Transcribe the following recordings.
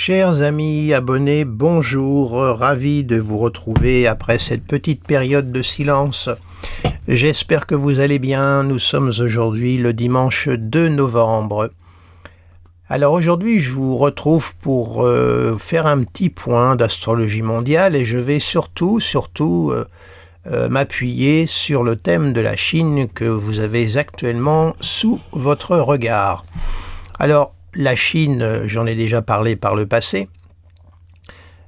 Chers amis abonnés, bonjour, ravi de vous retrouver après cette petite période de silence. J'espère que vous allez bien, nous sommes aujourd'hui le dimanche 2 novembre. Alors aujourd'hui je vous retrouve pour faire un petit point d'astrologie mondiale et je vais surtout m'appuyer sur le thème de la Chine que vous avez actuellement sous votre regard. Alors la Chine, j'en ai déjà parlé par le passé.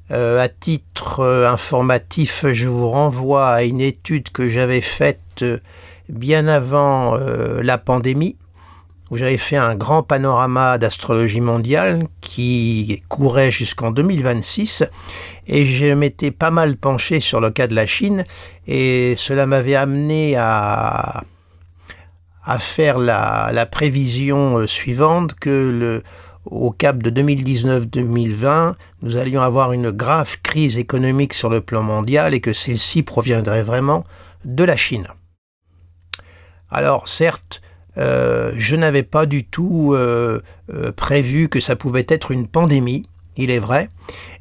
À titre informatif, je vous renvoie à une étude que j'avais faite bien avant la pandémie, où j'avais fait un grand panorama d'astrologie mondiale qui courait jusqu'en 2026, et je m'étais pas mal penché sur le cas de la Chine, et cela m'avait amené à faire la prévision suivante que au cap de 2019-2020, nous allions avoir une grave crise économique sur le plan mondial et que celle-ci proviendrait vraiment de la Chine. Alors certes, je n'avais pas du tout prévu que ça pouvait être une pandémie, il est vrai.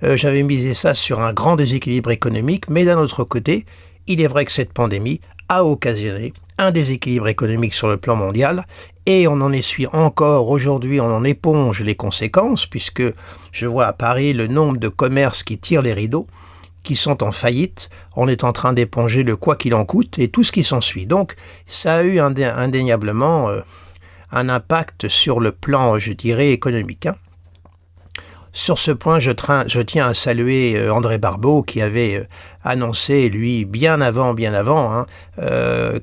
J'avais misé ça sur un grand déséquilibre économique, mais d'un autre côté, il est vrai que cette pandémie a occasionné un déséquilibre économique sur le plan mondial, et on en essuie encore aujourd'hui, on en éponge les conséquences, puisque je vois à Paris le nombre de commerces qui tirent les rideaux, qui sont en faillite. On est en train d'éponger le quoi qu'il en coûte et tout ce qui s'ensuit. Donc ça a eu indéniablement un impact sur le plan, je dirais, économique. Sur ce point, je tiens à saluer André Barbeau qui avait annoncé, lui, bien avant,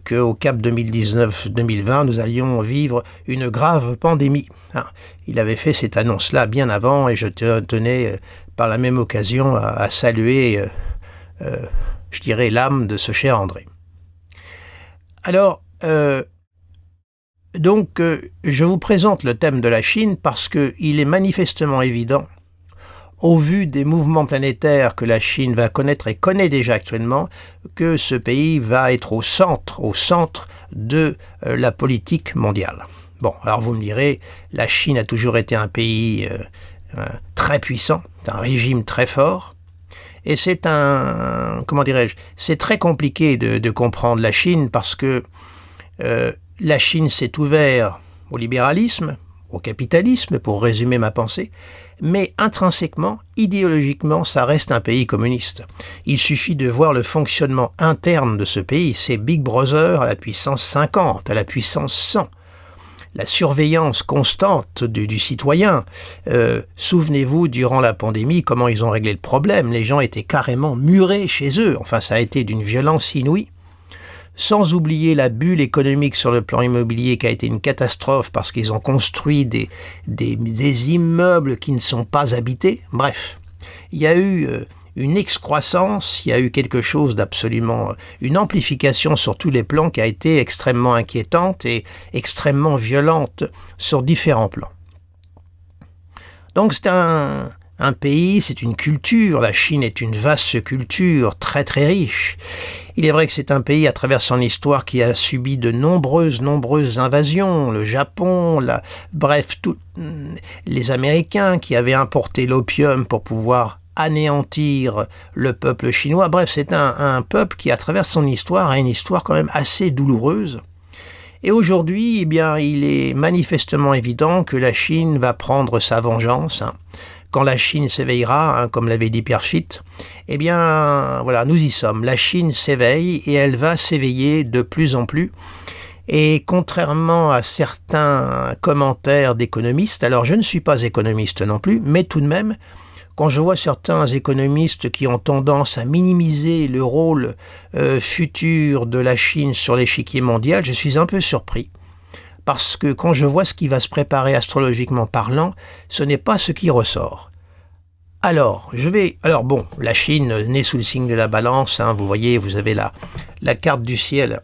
qu'au cap 2019-2020, nous allions vivre une grave pandémie. Il avait fait cette annonce-là bien avant et je tenais par la même occasion à saluer, je dirais, l'âme de ce cher André. Alors, je vous présente le thème de la Chine parce qu'il est manifestement évident, au vu des mouvements planétaires que la Chine va connaître et connaît déjà actuellement, que ce pays va être au centre de la politique mondiale. Bon, alors vous me direz, la Chine a toujours été un pays très puissant, un régime très fort, et c'est très compliqué de comprendre la Chine parce que la Chine s'est ouverte au libéralisme, au capitalisme, pour résumer ma pensée, mais intrinsèquement, idéologiquement, ça reste un pays communiste. Il suffit de voir le fonctionnement interne de ce pays, c'est Big Brother à la puissance 50, à la puissance 100. La surveillance constante du citoyen. Souvenez-vous, durant la pandémie, comment ils ont réglé le problème. Les gens étaient carrément murés chez eux. Enfin, ça a été d'une violence inouïe. Sans oublier la bulle économique sur le plan immobilier qui a été une catastrophe parce qu'ils ont construit des immeubles qui ne sont pas habités. Bref, il y a eu une excroissance, il y a eu quelque chose d'absolument, une amplification sur tous les plans qui a été extrêmement inquiétante et extrêmement violente sur différents plans. Donc c'est un pays, c'est une culture, la Chine est une vaste culture très très riche. Il est vrai que c'est un pays à travers son histoire qui a subi de nombreuses invasions, le Japon, les Américains qui avaient importé l'opium pour pouvoir anéantir le peuple chinois. Bref, c'est un peuple qui à travers son histoire a une histoire quand même assez douloureuse. Et aujourd'hui, il est manifestement évident que la Chine va prendre sa vengeance. Quand la Chine s'éveillera, comme l'avait dit Pierre Fitt, nous y sommes. La Chine s'éveille et elle va s'éveiller de plus en plus. Et contrairement à certains commentaires d'économistes, alors je ne suis pas économiste non plus, mais tout de même, quand je vois certains économistes qui ont tendance à minimiser le rôle futur de la Chine sur l'échiquier mondial, je suis un peu surpris. Parce que quand je vois ce qui va se préparer astrologiquement parlant, ce n'est pas ce qui ressort. Alors, la Chine naît sous le signe de la balance, vous voyez, vous avez la carte du ciel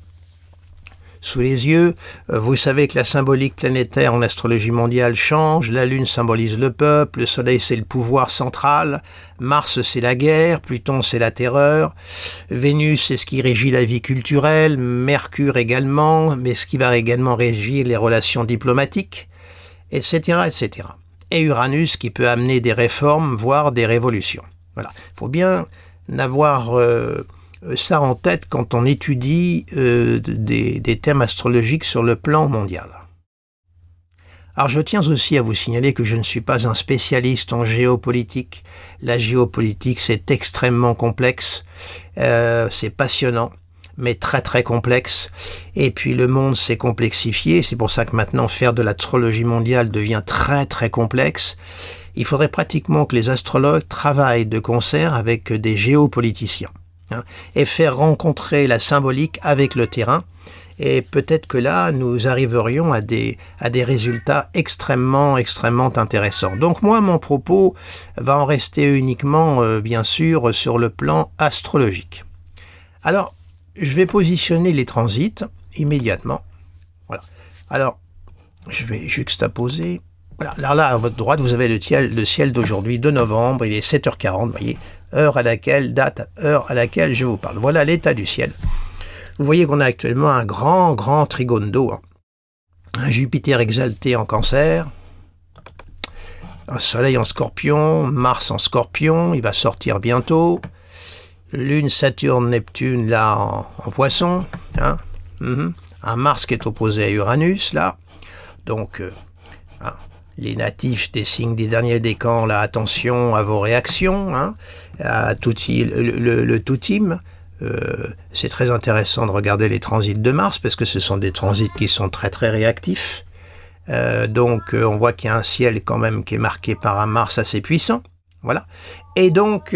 sous les yeux. Vous savez que la symbolique planétaire en astrologie mondiale change. La Lune symbolise le peuple, le Soleil c'est le pouvoir central, Mars c'est la guerre, Pluton c'est la terreur, Vénus c'est ce qui régit la vie culturelle, Mercure également, mais ce qui va également régir les relations diplomatiques, etc., etc. et Uranus qui peut amener des réformes, voire des révolutions. Voilà. Il faut bien avoir ça en tête quand on étudie des thèmes astrologiques sur le plan mondial. Alors je tiens aussi à vous signaler que je ne suis pas un spécialiste en géopolitique. La géopolitique, c'est extrêmement complexe, c'est passionnant, mais très très complexe. Et puis le monde s'est complexifié, c'est pour ça que maintenant faire de l'astrologie mondiale devient très très complexe. Il faudrait pratiquement que les astrologues travaillent de concert avec des géopoliticiens, et faire rencontrer la symbolique avec le terrain. Et peut-être que là, nous arriverions à des résultats extrêmement intéressants. Donc moi, mon propos va en rester uniquement, bien sûr, sur le plan astrologique. Alors, je vais positionner les transits immédiatement. Voilà. Alors, je vais juxtaposer. Voilà. Alors là, à votre droite, vous avez le ciel d'aujourd'hui, de novembre. Il est 7h40, vous voyez, heure à laquelle je vous parle. Voilà l'état du ciel. Vous voyez qu'on a actuellement un grand trigone d'eau. Un Jupiter exalté en Cancer, un Soleil en Scorpion, Mars en Scorpion, il va sortir bientôt. Lune, Saturne, Neptune, là, en Poisson. Un Mars qui est opposé à Uranus, là. Donc, les natifs des signes des derniers décans, là, attention à vos réactions, à le toutim. C'est très intéressant de regarder les transits de Mars parce que ce sont des transits qui sont très réactifs. Donc on voit qu'il y a un ciel quand même qui est marqué par un Mars assez puissant. Voilà. Et donc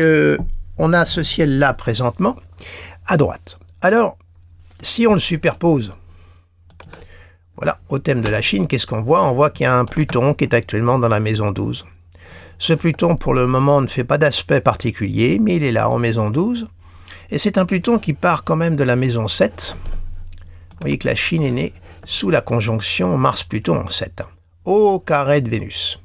on a ce ciel-là présentement à droite. Alors, si on le superpose, voilà, au thème de la Chine, qu'est-ce qu'on voit? On voit qu'il y a un Pluton qui est actuellement dans la maison 12. Ce Pluton, pour le moment, ne fait pas d'aspect particulier, mais il est là en maison 12. Et c'est un Pluton qui part quand même de la maison 7. Vous voyez que la Chine est née sous la conjonction Mars-Pluton en 7, au carré de Vénus.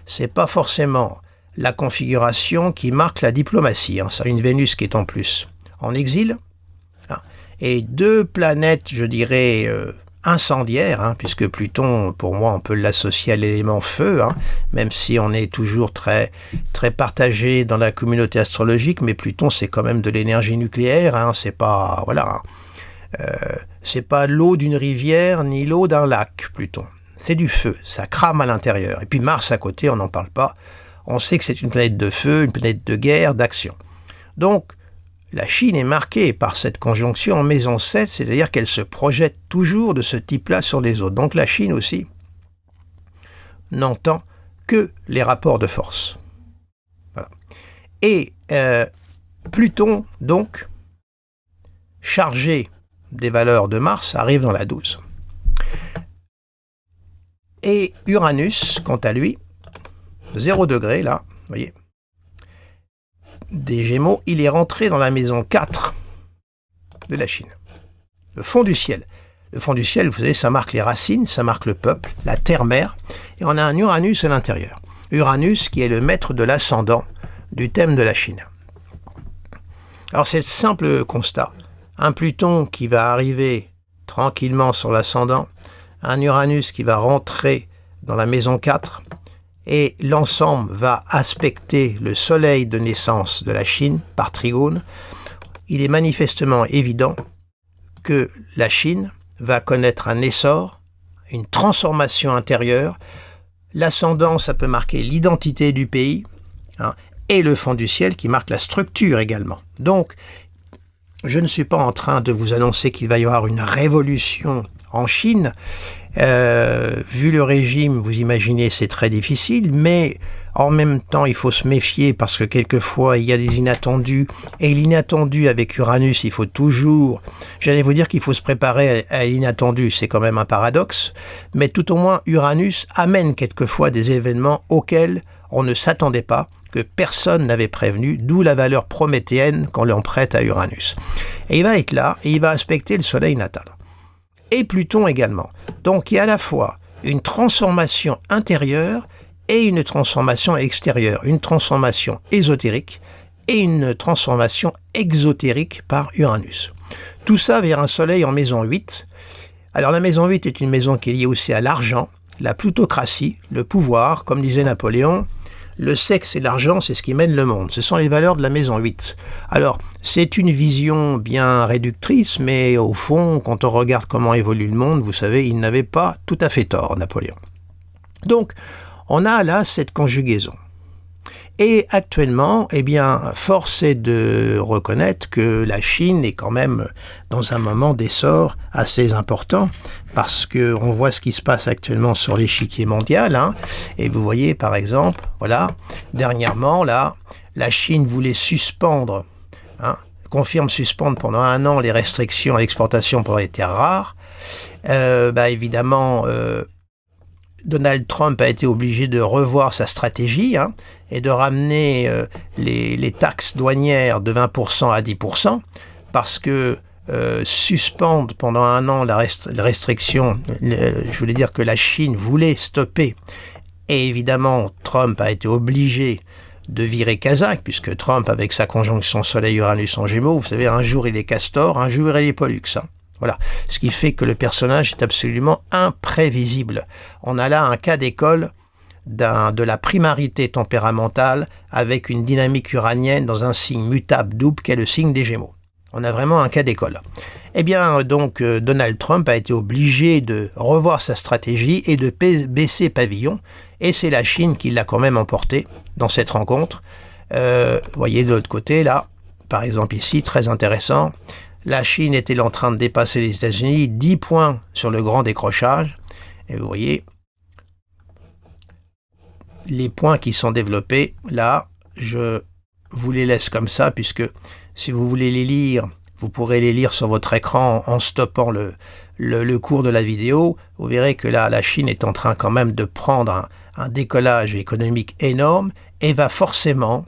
C'est pas forcément la configuration qui marque la diplomatie. C'est une Vénus qui est en plus en exil. Et deux planètes, je dirais, incendiaires, puisque Pluton, pour moi, on peut l'associer à l'élément feu, même si on est toujours très partagé dans la communauté astrologique, mais Pluton, c'est quand même de l'énergie nucléaire, c'est pas, voilà, c'est pas l'eau d'une rivière ni l'eau d'un lac, Pluton. C'est du feu, ça crame à l'intérieur. Et puis Mars à côté, on n'en parle pas. On sait que c'est une planète de feu, une planète de guerre, d'action. Donc, la Chine est marquée par cette conjonction en maison 7, c'est-à-dire qu'elle se projette toujours de ce type-là sur les autres. Donc la Chine aussi n'entend que les rapports de force. Voilà. Et Pluton, donc, chargé des valeurs de Mars, arrive dans la 12. Et Uranus, quant à lui, 0 degré, là, vous voyez, des Gémeaux, il est rentré dans la maison 4 de la Chine. Le fond du ciel. Le fond du ciel, vous savez, ça marque les racines, ça marque le peuple, la terre-mère, et on a un Uranus à l'intérieur. Uranus qui est le maître de l'ascendant du thème de la Chine. Alors c'est le simple constat. Un Pluton qui va arriver tranquillement sur l'ascendant, un Uranus qui va rentrer dans la maison 4, et l'ensemble va aspecter le soleil de naissance de la Chine par trigone. Il est manifestement évident que la Chine va connaître un essor, une transformation intérieure. L'ascendant, ça peut marquer l'identité du pays, et le fond du ciel qui marque la structure également. Donc, je ne suis pas en train de vous annoncer qu'il va y avoir une révolution en Chine. Vu le régime, vous imaginez, c'est très difficile, mais en même temps, il faut se méfier parce que quelquefois, il y a des inattendus. Et l'inattendu avec Uranus, il faut toujours... J'allais vous dire qu'il faut se préparer à l'inattendu, c'est quand même un paradoxe. Mais tout au moins, Uranus amène quelquefois des événements auxquels on ne s'attendait pas, que personne n'avait prévenu, d'où la valeur prométhéenne qu'on l'en prête à Uranus. Et il va être là, et il va aspecter le soleil natal. Et Pluton également. Donc il y a à la fois une transformation intérieure et une transformation extérieure, une transformation ésotérique et une transformation exotérique par Uranus. Tout ça vers un soleil en maison 8. Alors la maison 8 est une maison qui est liée aussi à l'argent, la plutocratie, le pouvoir, comme disait Napoléon, le sexe et l'argent, c'est ce qui mène le monde. Ce sont les valeurs de la maison 8. Alors, c'est une vision bien réductrice, mais au fond, quand on regarde comment évolue le monde, vous savez, il n'avait pas tout à fait tort, Napoléon. Donc, on a là cette conjugaison. Et actuellement, eh bien, force est de reconnaître que la Chine est quand même dans un moment d'essor assez important, parce qu'on voit ce qui se passe actuellement sur l'échiquier mondial, hein, et vous voyez par exemple, voilà, dernièrement, là, la Chine voulait suspendre, confirme suspendre pendant 1 an les restrictions à l'exportation pour les terres rares. Évidemment, Donald Trump a été obligé de revoir sa stratégie et de ramener les taxes douanières de 20% à 10%, parce que suspendre pendant 1 an la restriction, je voulais dire que la Chine voulait stopper, et évidemment Trump a été obligé de virer Kazakh, puisque Trump, avec sa conjonction Soleil-Uranus en Gémeaux, vous savez, un jour il est Castor, un jour il est Pollux. Voilà, ce qui fait que le personnage est absolument imprévisible. On a là un cas d'école de la primarité tempéramentale avec une dynamique uranienne dans un signe mutable double qu'est le signe des Gémeaux. On a vraiment un cas d'école. Eh bien, donc, Donald Trump a été obligé de revoir sa stratégie et de baisser pavillon, et c'est la Chine qui l'a quand même emporté dans cette rencontre. Vous voyez de l'autre côté, là, par exemple ici, très intéressant, la Chine est-elle en train de dépasser les États-Unis, 10 points sur le grand décrochage, et vous voyez les points qui sont développés. Là, je vous les laisse comme ça, puisque si vous voulez les lire, vous pourrez les lire sur votre écran en stoppant le cours de la vidéo. Vous verrez que là, la Chine est en train quand même de prendre un décollage économique énorme et va forcément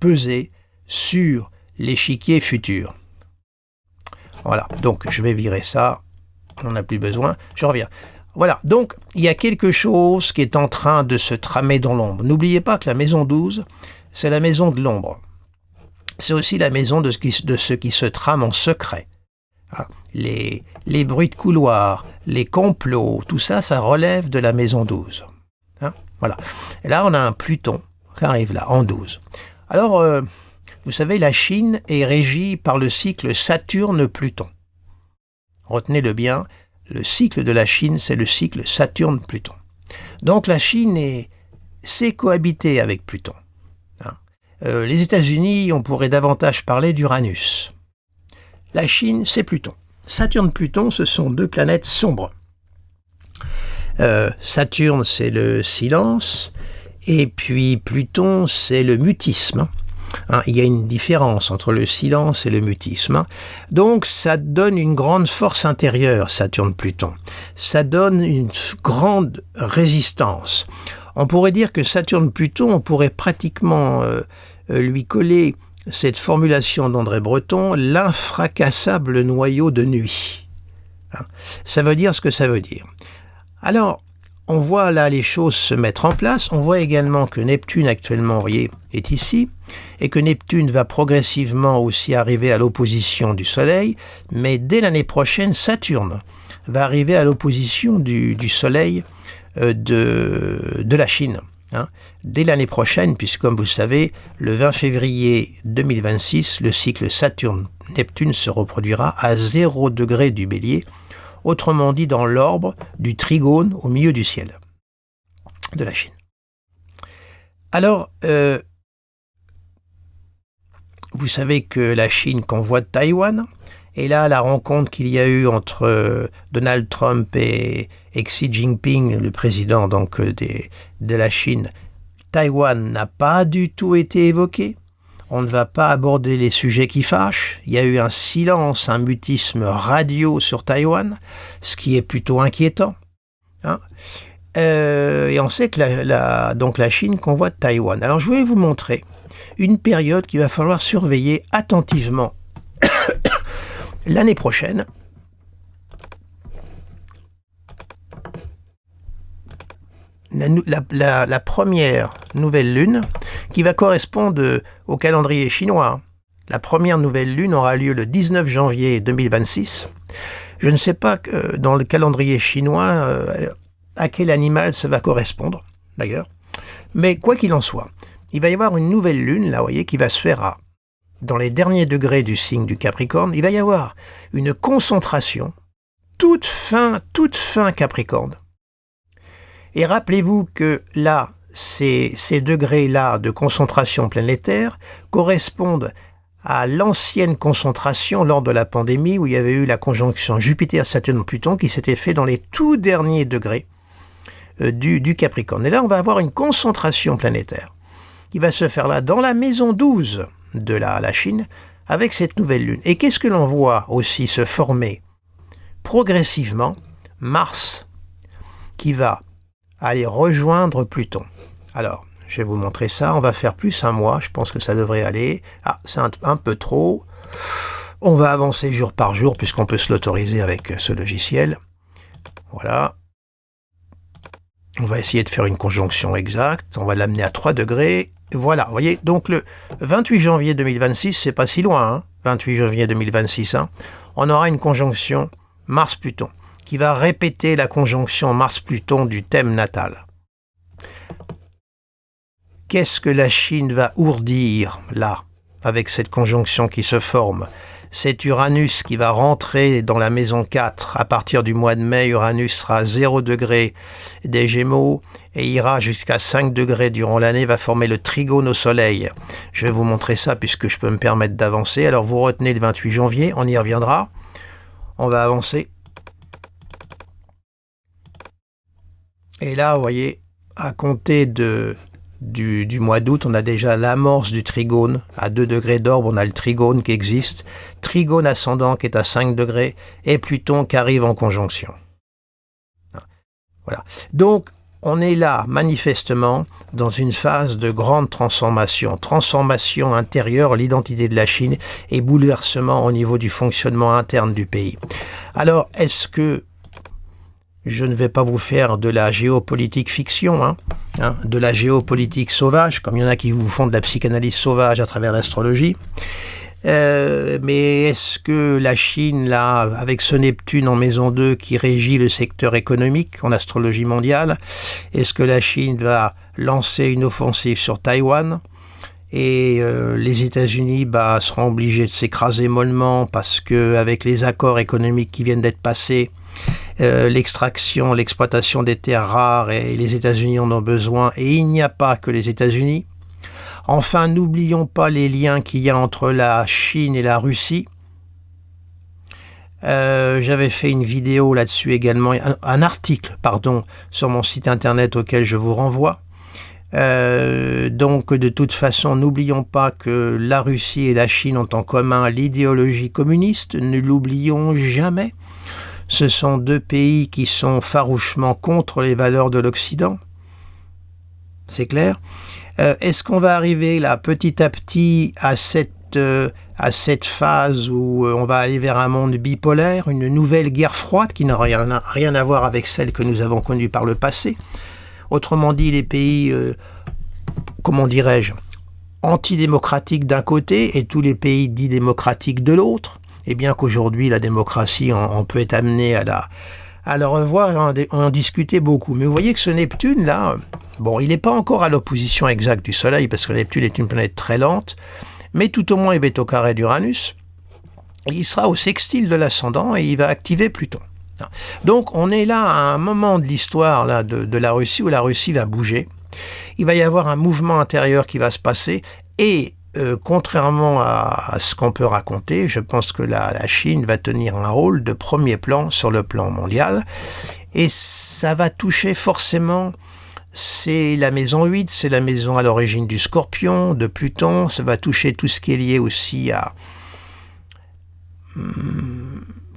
peser sur l'échiquier futur. Voilà, donc je vais virer ça, on n'a plus besoin, je reviens. Voilà, donc il y a quelque chose qui est en train de se tramer dans l'ombre. N'oubliez pas que la maison 12, c'est la maison de l'ombre. C'est aussi la maison de ce qui se trame en secret. Les bruits de couloir, les complots, tout ça, ça relève de la maison 12. Voilà. Et là, on a un Pluton qui arrive là, en 12. Alors, vous savez, la Chine est régie par le cycle Saturne-Pluton. Retenez-le bien, le cycle de la Chine, c'est le cycle Saturne-Pluton. Donc la Chine sait cohabiter avec Pluton. Les États-Unis, on pourrait davantage parler d'Uranus. La Chine, c'est Pluton. Saturne-Pluton, ce sont 2 planètes sombres. Saturne, c'est le silence, et puis Pluton, c'est le mutisme. Il y a une différence entre le silence et le mutisme. Donc ça donne une grande force intérieure, Saturne-Pluton. Ça donne une grande résistance. On pourrait dire que Saturne-Pluton, on pourrait pratiquement lui coller cette formulation d'André Breton, l'infracassable noyau de nuit. Ça veut dire ce que ça veut dire. Alors, on voit là les choses se mettre en place. On voit également que Neptune actuellement, vous voyez, est ici, et que Neptune va progressivement aussi arriver à l'opposition du Soleil, mais dès l'année prochaine, Saturne va arriver à l'opposition du Soleil de la Chine. Dès l'année prochaine, puisque comme vous le savez, le 20 février 2026, le cycle Saturne-Neptune se reproduira à 0 degré du Bélier, autrement dit dans l'orbe du Trigone au milieu du ciel de la Chine. Alors, vous savez que la Chine convoite Taïwan, et là, la rencontre qu'il y a eu entre Donald Trump et Xi Jinping, le président donc de la Chine, Taïwan n'a pas du tout été évoqué. On ne va pas aborder les sujets qui fâchent. Il y a eu un silence, un mutisme radio sur Taïwan, ce qui est plutôt inquiétant. Et on sait que donc la Chine convoite Taïwan. Alors je voulais vous montrer une période qu'il va falloir surveiller attentivement l'année prochaine. La première nouvelle lune qui va correspondre au calendrier chinois. La première nouvelle lune aura lieu le 19 janvier 2026. Je ne sais pas que dans le calendrier chinois, à quel animal ça va correspondre, d'ailleurs. Mais quoi qu'il en soit, il va y avoir une nouvelle lune, là, vous voyez, qui va se faire dans les derniers degrés du signe du Capricorne. Il va y avoir une concentration, toute fin Capricorne. Et rappelez-vous que là, ces degrés-là de concentration planétaire correspondent à l'ancienne concentration lors de la pandémie où il y avait eu la conjonction Jupiter-Saturne-Pluton qui s'était fait dans les tout derniers degrés du Capricorne. Et là, on va avoir une concentration planétaire qui va se faire là dans la maison 12 de la Chine avec cette nouvelle lune. Et qu'est-ce que l'on voit aussi se former progressivement? Mars qui va aller rejoindre Pluton. Alors, je vais vous montrer ça. On va faire plus un mois. Je pense que ça devrait aller. Ah, c'est un peu trop. On va avancer jour par jour puisqu'on peut se l'autoriser avec ce logiciel. Voilà. On va essayer de faire une conjonction exacte. On va l'amener à 3 degrés. Voilà, vous voyez. Donc, le 28 janvier 2026, c'est pas si loin. Hein, 28 janvier 2026. Hein, on aura une conjonction Mars-Pluton qui va répéter la conjonction Mars-Pluton du thème natal. Qu'est-ce que la Chine va ourdir, là, avec cette conjonction qui se forme? C'est Uranus qui va rentrer dans la maison 4. À partir du mois de mai, Uranus sera à 0 degré des Gémeaux et ira jusqu'à 5 degrés durant l'année, va former le trigone au Soleil. Je vais vous montrer ça puisque je peux me permettre d'avancer. Alors vous retenez le 28 janvier, on y reviendra. On va avancer. Et là, vous voyez, à compter du mois d'août, on a déjà l'amorce du trigone. À 2 degrés d'orbe, on a le trigone qui existe. Trigone ascendant qui est à 5 degrés. Et Pluton qui arrive en conjonction. Voilà. Donc, on est là, manifestement, dans une phase de grande transformation. Transformation intérieure, l'identité de la Chine, et bouleversement au niveau du fonctionnement interne du pays. Alors, est-ce que je ne vais pas vous faire de la géopolitique fiction, de la géopolitique sauvage, comme il y en a qui vous font de la psychanalyse sauvage à travers l'astrologie. Mais est-ce que la Chine, là, avec ce Neptune en maison 2 qui régit le secteur économique en astrologie mondiale, est-ce que la Chine va lancer une offensive sur Taïwan? Et les États-Unis seront obligés de s'écraser mollement parce que avec les accords économiques qui viennent d'être passés, l'extraction, l'exploitation des terres rares et les États-Unis en ont besoin et il n'y a pas que les États-Unis. Enfin, n'oublions pas les liens qu'il y a entre la Chine et la Russie. J'avais fait une vidéo là-dessus également, un article, sur mon site internet auquel je vous renvoie. Donc, de toute façon, n'oublions pas que la Russie et la Chine ont en commun l'idéologie communiste. Ne l'oublions jamais. Ce sont 2 pays qui sont farouchement contre les valeurs de l'Occident. C'est clair. Est-ce qu'on va arriver là petit à petit à cette phase où on va aller vers un monde bipolaire, une nouvelle guerre froide qui n'a rien à voir avec celle que nous avons connue par le passé? Autrement dit, les pays, antidémocratiques d'un côté et tous les pays dits démocratiques de l'autre. Et bien qu'aujourd'hui, la démocratie, on peut être amené à la revoir et en discuter beaucoup. Mais vous voyez que ce Neptune, là, il n'est pas encore à l'opposition exacte du Soleil, parce que Neptune est une planète très lente, mais tout au moins, il va être au carré d'Uranus. Il sera au sextile de l'ascendant et il va activer Pluton. Donc, on est là à un moment de l'histoire là, de la Russie où la Russie va bouger. Il va y avoir un mouvement intérieur qui va se passer et contrairement à ce qu'on peut raconter, je pense que la Chine va tenir un rôle de premier plan sur le plan mondial et ça va toucher forcément, c'est la maison 8, c'est la maison à l'origine du Scorpion, de Pluton, ça va toucher tout ce qui est lié aussi à...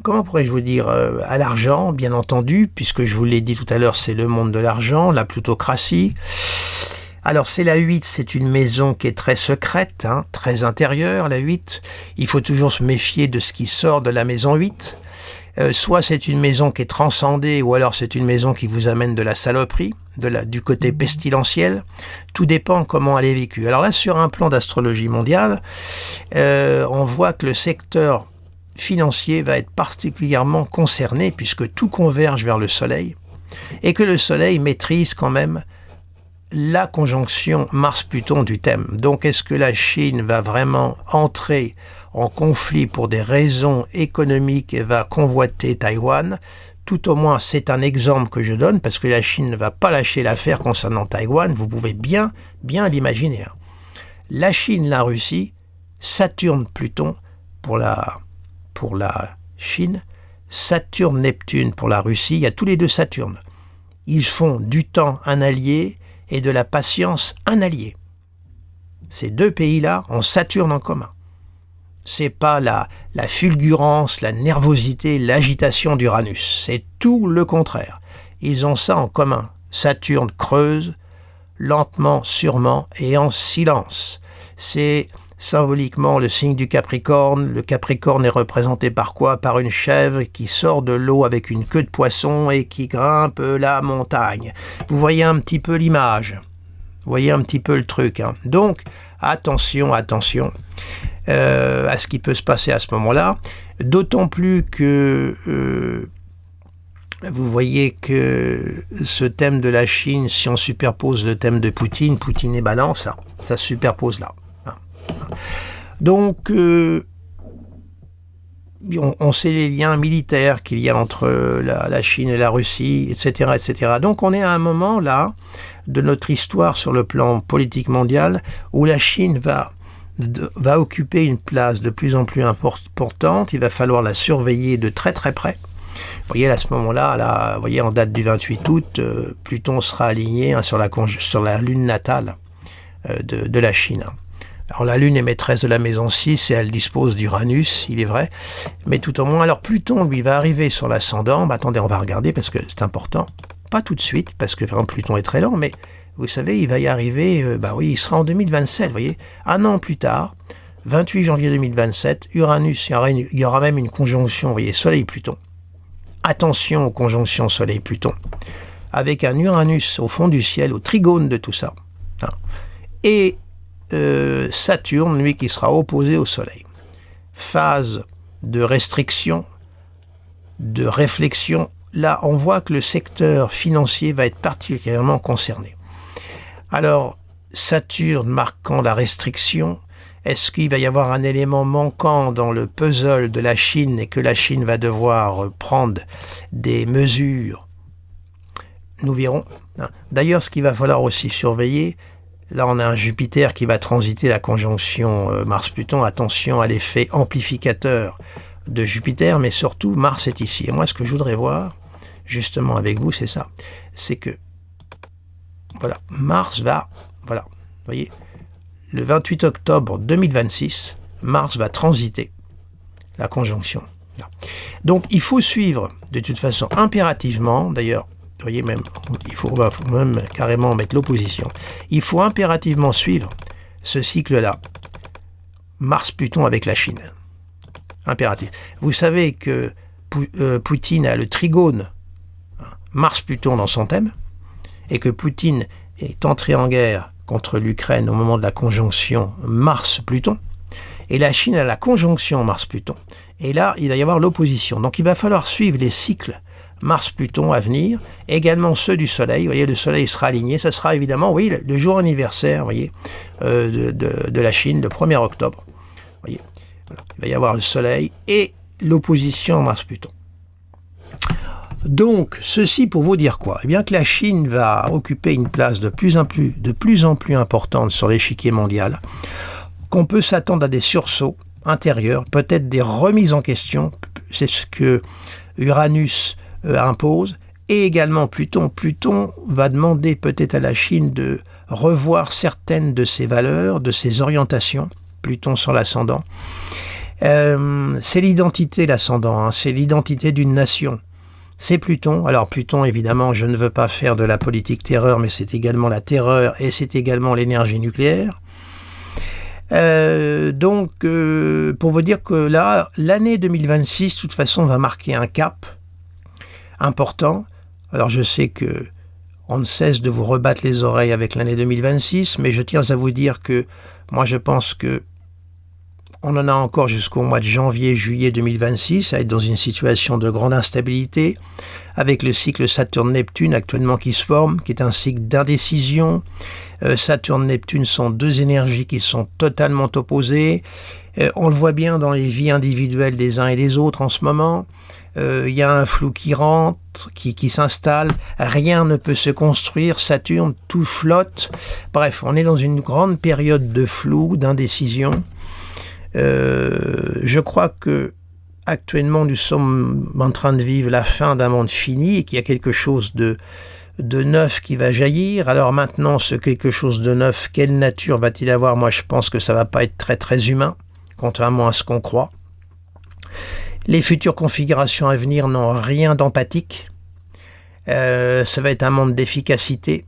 Comment pourrais-je vous dire, à l'argent, bien entendu, puisque je vous l'ai dit tout à l'heure, c'est le monde de l'argent, la plutocratie. Alors, c'est la 8, c'est une maison qui est très secrète, très intérieure, la 8. Il faut toujours se méfier de ce qui sort de la maison 8. Soit c'est une maison qui est transcendée, ou alors c'est une maison qui vous amène de la saloperie, du côté pestilentiel. Tout dépend comment elle est vécue. Alors là, sur un plan d'astrologie mondiale, on voit que le secteur financier va être particulièrement concerné, puisque tout converge vers le Soleil. et que le Soleil maîtrise quand même la conjonction Mars-Pluton du thème. Donc est-ce que la Chine va vraiment entrer en conflit pour des raisons économiques et va convoiter Taïwan? Tout au moins, c'est un exemple que je donne, parce que la Chine ne va pas lâcher l'affaire concernant Taïwan, vous pouvez bien l'imaginer. La Chine, la Russie, Saturne-Pluton pour la Chine, Saturne-Neptune pour la Russie, il y a tous les deux Saturne. Ils font du temps un allié et de la patience un allié. Ces deux pays-là ont Saturne en commun. C'est pas la fulgurance, la nervosité, l'agitation d'Uranus. C'est tout le contraire. Ils ont ça en commun. Saturne creuse, lentement, sûrement et en silence. C'est symboliquement le signe du Capricorne. Le Capricorne est représenté par quoi? Par une chèvre qui sort de l'eau avec une queue de poisson et qui grimpe la montagne. Vous voyez un petit peu l'image. Vous voyez un petit peu le truc. Donc, attention à ce qui peut se passer à ce moment-là. D'autant plus que vous voyez que ce thème de la Chine, si on superpose le thème de Poutine est Balance, ça se superpose là. Donc, on sait les liens militaires qu'il y a entre la Chine et la Russie, etc., etc. Donc, on est à un moment là de notre histoire sur le plan politique mondial où la Chine va occuper une place de plus en plus importante. Il va falloir la surveiller de très très près. Vous voyez, à ce moment-là, vous voyez, en date du 28 août, Pluton sera aligné sur la lune natale de la Chine. Alors la Lune est maîtresse de la maison 6 et elle dispose d'Uranus, il est vrai, mais tout au moins, alors Pluton, lui, va arriver sur l'ascendant. Attendez, on va regarder parce que c'est important. Pas tout de suite, parce que vraiment, Pluton est très lent, mais vous savez, il va y arriver, il sera en 2027, vous voyez, un an plus tard, 28 janvier 2027, Uranus, il y aura même une conjonction, vous voyez, Soleil-Pluton. Attention aux conjonctions Soleil-Pluton, avec un Uranus au fond du ciel, au trigone de tout ça. Et Saturne, lui, qui sera opposé au Soleil. Phase de restriction, de réflexion. Là, on voit que le secteur financier va être particulièrement concerné. Alors, Saturne marquant la restriction, est-ce qu'il va y avoir un élément manquant dans le puzzle de la Chine et que la Chine va devoir prendre des mesures? Nous verrons. D'ailleurs, ce qu'il va falloir aussi surveiller, là on a un Jupiter qui va transiter la conjonction Mars-Pluton. Attention à l'effet amplificateur de Jupiter, mais surtout Mars est ici. Et moi, ce que je voudrais voir, justement avec vous, c'est ça. C'est que, voilà, Mars va, voilà, vous voyez, le 28 octobre 2026, Mars va transiter la conjonction. Donc, il faut suivre, de toute façon, impérativement, d'ailleurs, vous voyez, même, on va même carrément mettre l'opposition. Il faut impérativement suivre ce cycle-là, Mars-Pluton avec la Chine. Impératif. Vous savez que Poutine a le trigone Mars-Pluton dans son thème, et que Poutine est entré en guerre contre l'Ukraine au moment de la conjonction Mars-Pluton, et la Chine a la conjonction Mars-Pluton. Et là, il va y avoir l'opposition. Donc il va falloir suivre les cycles Mars-Pluton à venir, également ceux du Soleil. Vous voyez, le Soleil sera aligné. Ça sera évidemment, oui, le jour anniversaire, vous voyez, de la Chine, le 1er octobre. Vous voyez, voilà. Il va y avoir le Soleil et l'opposition Mars-Pluton. Donc, ceci pour vous dire quoi? Eh bien que la Chine va occuper une place de plus en plus importante sur l'échiquier mondial, qu'on peut s'attendre à des sursauts intérieurs, peut-être des remises en question, c'est ce que Uranus impose, et également Pluton. Pluton va demander peut-être à la Chine de revoir certaines de ses valeurs, de ses orientations, Pluton sur l'ascendant. C'est l'identité, l'ascendant, c'est l'identité d'une nation. C'est Pluton. Alors Pluton, évidemment, je ne veux pas faire de la politique terreur, mais c'est également la terreur et c'est également l'énergie nucléaire. Donc, pour vous dire que là, l'année 2026, de toute façon, va marquer un cap important. Alors je sais que on ne cesse de vous rebattre les oreilles avec l'année 2026, mais je tiens à vous dire que moi je pense que On en a encore jusqu'au mois de janvier-juillet 2026, à être dans une situation de grande instabilité, avec le cycle Saturne-Neptune actuellement qui se forme, qui est un cycle d'indécision. Saturne-Neptune sont deux énergies qui sont totalement opposées. On le voit bien dans les vies individuelles des uns et des autres en ce moment. Il y a un flou qui rentre, qui s'installe. Rien ne peut se construire. Saturne, tout flotte. Bref, on est dans une grande période de flou, d'indécision. Je crois que actuellement nous sommes en train de vivre la fin d'un monde fini et qu'il y a quelque chose de neuf qui va jaillir. Alors maintenant, ce quelque chose de neuf, quelle nature va-t-il avoir? Moi, je pense que ça va pas être très très humain, contrairement à ce qu'on croit. Les futures configurations à venir n'ont rien d'empathique. Ça va être un monde d'efficacité,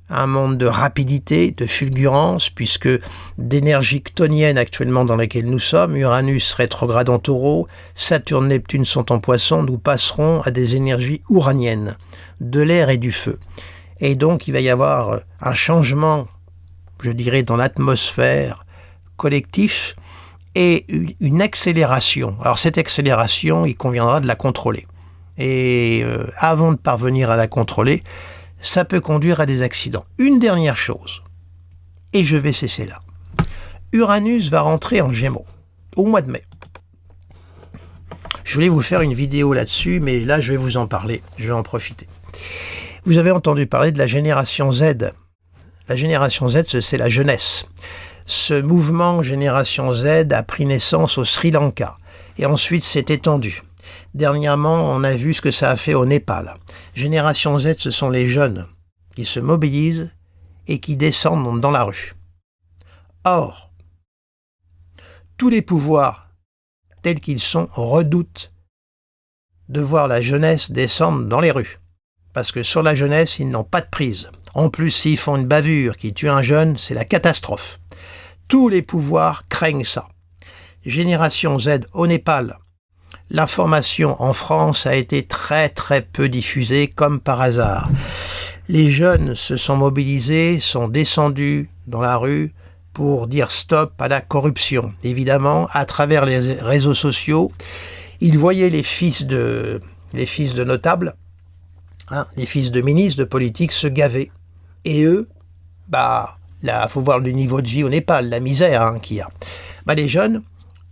un monde de rapidité, de fulgurance, puisque d'énergie chtonienne actuellement dans laquelle nous sommes, Uranus rétrograde en Taureau, Saturne, Neptune sont en Poisson, nous passerons à des énergies ouraniennes, de l'air et du feu. Et donc il va y avoir un changement, je dirais, dans l'atmosphère collective, et une accélération. Alors cette accélération, il conviendra de la contrôler. Et avant de parvenir à la contrôler, ça peut conduire à des accidents. Une dernière chose, et je vais cesser là. Uranus va rentrer en Gémeaux au mois de mai. Je voulais vous faire une vidéo là-dessus, mais là je vais vous en parler, je vais en profiter. Vous avez entendu parler de la génération Z. La génération Z, c'est la jeunesse. Ce mouvement Génération Z a pris naissance au Sri Lanka et ensuite s'est étendu. Dernièrement, on a vu ce que ça a fait au Népal. Génération Z, ce sont les jeunes qui se mobilisent et qui descendent dans la rue. Or, tous les pouvoirs tels qu'ils sont redoutent de voir la jeunesse descendre dans les rues. Parce que sur la jeunesse, ils n'ont pas de prise. En plus, s'ils font une bavure qui tue un jeune, c'est la catastrophe. Tous les pouvoirs craignent ça. Génération Z au Népal. L'information en France a été très très peu diffusée comme par hasard. Les jeunes se sont mobilisés, sont descendus dans la rue pour dire stop à la corruption. Évidemment, à travers les réseaux sociaux, ils voyaient les fils de notables, les fils de ministres, de politiques se gaver. Et eux, là, faut voir le niveau de vie au Népal, la misère qu'il y a. Les jeunes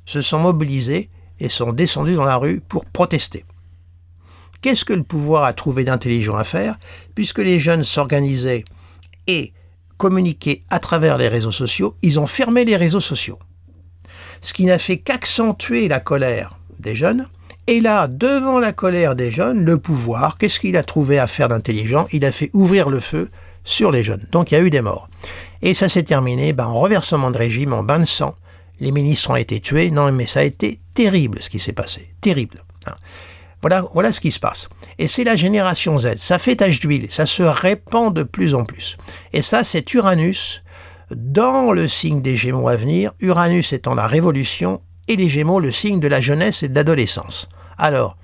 se sont mobilisés et sont descendus dans la rue pour protester. Qu'est-ce que le pouvoir a trouvé d'intelligent à faire, puisque les jeunes s'organisaient et communiquaient à travers les réseaux sociaux, ils ont fermé les réseaux sociaux. Ce qui n'a fait qu'accentuer la colère des jeunes. Et là, devant la colère des jeunes, le pouvoir, qu'est-ce qu'il a trouvé à faire d'intelligent? Il a fait ouvrir le feu sur les jeunes. Donc il y a eu des morts. Et ça s'est terminé en renversement de régime, en bain de sang. Les ministres ont été tués. Non, mais ça a été terrible ce qui s'est passé. Terrible. Voilà ce qui se passe. Et c'est la génération Z. Ça fait tache d'huile. Ça se répand de plus en plus. Et ça, c'est Uranus dans le signe des Gémeaux à venir. Uranus étant la révolution et les Gémeaux le signe de la jeunesse et de l'adolescence. Alors,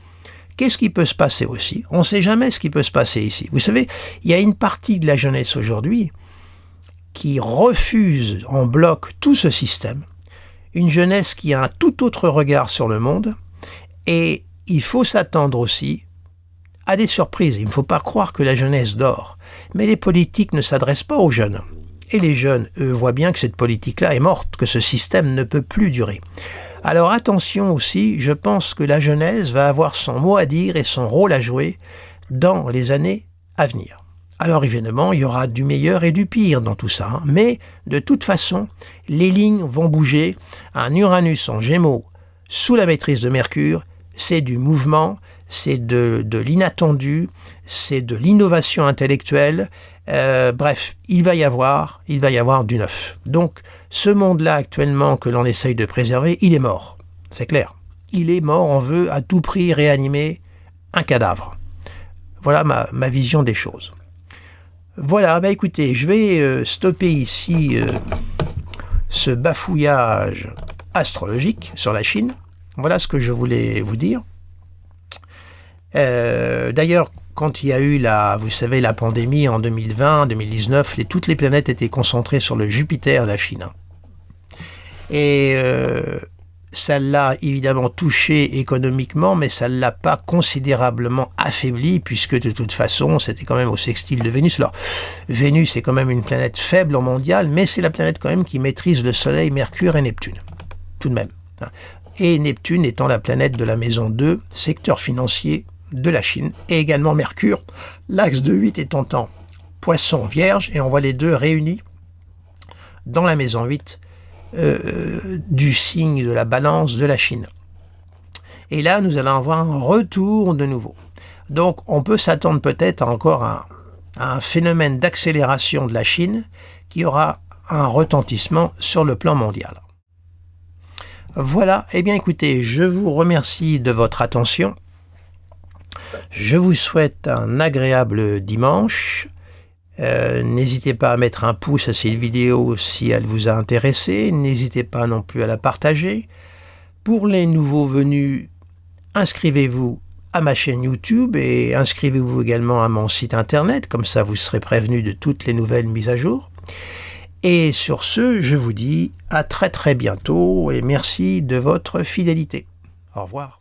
qu'est-ce qui peut se passer aussi? On ne sait jamais ce qui peut se passer ici. Vous savez, il y a une partie de la jeunesse aujourd'hui qui refuse en bloc tout ce système. Une jeunesse qui a un tout autre regard sur le monde. Et il faut s'attendre aussi à des surprises. Il ne faut pas croire que la jeunesse dort. Mais les politiques ne s'adressent pas aux jeunes. Et les jeunes, eux, voient bien que cette politique-là est morte, que ce système ne peut plus durer. Alors attention aussi, je pense que la jeunesse va avoir son mot à dire et son rôle à jouer dans les années à venir. Alors évidemment, il y aura du meilleur et du pire dans tout ça, mais de toute façon, les lignes vont bouger. Un Uranus en Gémeaux sous la maîtrise de Mercure, c'est du mouvement, c'est de l'inattendu, c'est de l'innovation intellectuelle. Bref, il va y avoir du neuf. Donc, ce monde-là actuellement que l'on essaye de préserver, il est mort. C'est clair. Il est mort, on veut à tout prix réanimer un cadavre. Voilà ma vision des choses. Voilà, écoutez, je vais stopper ici ce bafouillage astrologique sur la Chine. Voilà ce que je voulais vous dire. D'ailleurs, quand il y a eu la pandémie en 2020, 2019, toutes les planètes étaient concentrées sur le Jupiter de la Chine. Et ça l'a évidemment touché économiquement, mais ça ne l'a pas considérablement affaibli, puisque de toute façon, c'était quand même au sextile de Vénus. Alors, Vénus est quand même une planète faible en mondial, mais c'est la planète quand même qui maîtrise le Soleil, Mercure et Neptune, tout de même. Et Neptune étant la planète de la maison 2, secteur financier de la Chine, et également Mercure, l'axe de 8 étant en Poisson Vierge, et on voit les deux réunis dans la maison 8, du signe de la balance de la Chine. Et là, nous allons avoir un retour de nouveau. Donc, on peut s'attendre peut-être encore à un phénomène d'accélération de la Chine qui aura un retentissement sur le plan mondial. Voilà, eh bien écoutez, je vous remercie de votre attention. Je vous souhaite un agréable dimanche. N'hésitez pas à mettre un pouce à cette vidéo si elle vous a intéressé. N'hésitez pas non plus à la partager. Pour les nouveaux venus, inscrivez-vous à ma chaîne YouTube et inscrivez-vous également à mon site internet. Comme ça, vous serez prévenu de toutes les nouvelles mises à jour. Et sur ce, je vous dis à très très bientôt et merci de votre fidélité. Au revoir.